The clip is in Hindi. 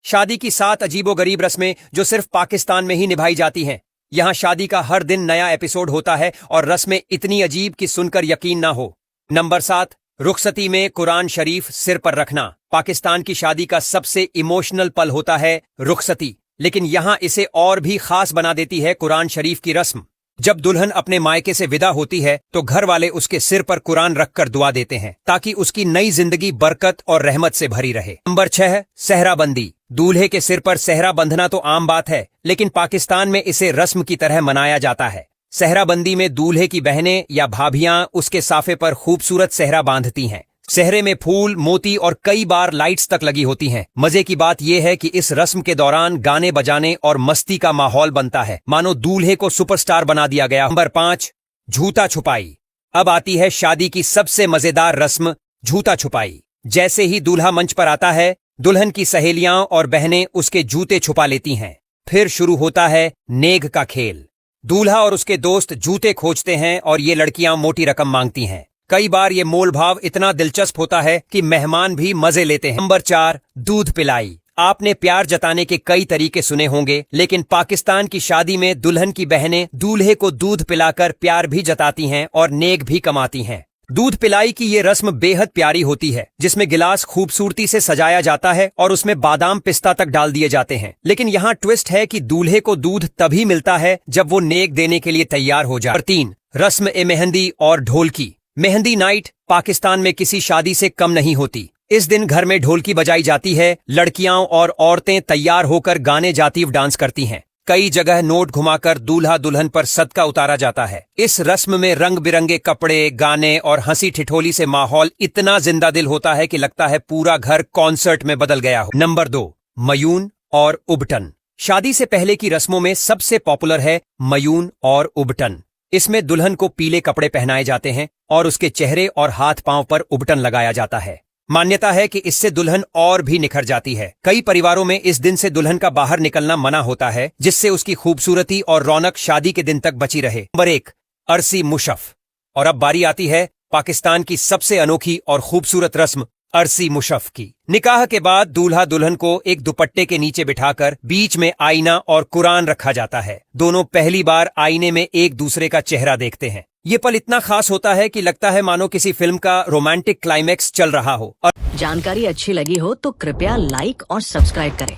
शादी की 7 अजीबोगरीब रस्में जो सिर्फ पाकिस्तान में ही निभाई जाती हैं। यहाँ शादी का हर दिन नया एपिसोड होता है और रस्में इतनी अजीब कि सुनकर यकीन ना हो। नंबर 7, रुखसती में कुरान शरीफ सिर पर रखना। पाकिस्तान की शादी का सबसे इमोशनल पल होता है रुखसती, लेकिन यहाँ इसे और भी खास बना देती है कुरान शरीफ की रस्म। जब दुल्हन अपने मायके से विदा होती है तो घर वाले उसके सिर पर कुरान रखकर दुआ देते हैं ताकि उसकी नई जिंदगी बरकत और रहमत से भरी रहे। नंबर 6, सेहराबंदी। दूल्हे के सिर पर सेहरा बंधना तो आम बात है, लेकिन पाकिस्तान में इसे रस्म की तरह मनाया जाता है। सेहराबंदी में दूल्हे की बहनें या भाभियां उसके साफे पर खूबसूरत सेहरा बांधती हैं। सेहरे में फूल, मोती और कई बार लाइट्स तक लगी होती हैं। मजे की बात यह है कि इस रस्म के दौरान गाने बजाने और मस्ती का माहौल बनता है, मानो दूल्हे को सुपरस्टार बना दिया गया। नंबर 5, झूठा छुपाई। अब आती है शादी की सबसे मजेदार रस्म, झूठा छुपाई। जैसे ही दूल्हा मंच पर आता है, दुल्हन की सहेलियां और बहनें उसके जूते छुपा लेती हैं। फिर शुरू होता है नेग का खेल। दूल्हा और उसके दोस्त जूते खोजते हैं और ये लड़कियां मोटी रकम मांगती हैं। कई बार ये मोल भाव इतना दिलचस्प होता है कि मेहमान भी मजे लेते हैं। नंबर 4, दूध पिलाई। आपने प्यार जताने के कई तरीके सुने होंगे, लेकिन पाकिस्तान की शादी में दुल्हन की बहनें दूल्हे को दूध पिलाकर प्यार भी जताती हैं और नेक भी कमाती हैं। दूध पिलाई की ये रस्म बेहद प्यारी होती है, जिसमें गिलास खूबसूरती से सजाया जाता है और उसमें बादाम पिस्ता तक डाल दिए जाते हैं। लेकिन यहाँ ट्विस्ट है कि दूल्हे को दूध तभी मिलता है जब वो नेक देने के लिए तैयार हो जाए। 3, रस्म ए मेहंदी और ढोलकी। मेहंदी नाइट पाकिस्तान में किसी शादी से कम नहीं होती। इस दिन घर में ढोलकी बजाई जाती है, लड़कियां और औरतें तैयार होकर गाने जातीव डांस करती हैं। कई जगह नोट घुमाकर दूल्हा दुल्हन पर सदका उतारा जाता है। इस रस्म में रंग बिरंगे कपड़े, गाने और हंसी ठिठोली से माहौल इतना जिंदा दिल होता है कि लगता है पूरा घर कॉन्सर्ट में बदल गया हो। नंबर 2, मयून और उबटन। शादी से पहले की रस्मों में सबसे पॉपुलर है मयून और उबटन। इसमें दुल्हन को पीले कपड़े पहनाए जाते हैं और उसके चेहरे और हाथ पांव पर उबटन लगाया जाता है। मान्यता है कि इससे दुल्हन और भी निखर जाती है। कई परिवारों में इस दिन से दुल्हन का बाहर निकलना मना होता है, जिससे उसकी खूबसूरती और रौनक शादी के दिन तक बची रहे। नंबर 1, अरसी मुशफ। और अब बारी आती है पाकिस्तान की सबसे अनोखी और खूबसूरत रस्म, अरसी मुशफ की। निकाह के बाद दूल्हा दुल्हन को एक दुपट्टे के नीचे बिठाकर बीच में आईना और कुरान रखा जाता है। दोनों पहली बार आईने में एक दूसरे का चेहरा देखते हैं। ये पल इतना खास होता है कि लगता है मानो किसी फिल्म का रोमांटिक क्लाइमैक्स चल रहा हो। जानकारी अच्छी लगी हो तो कृपया लाइक और सब्सक्राइब करें।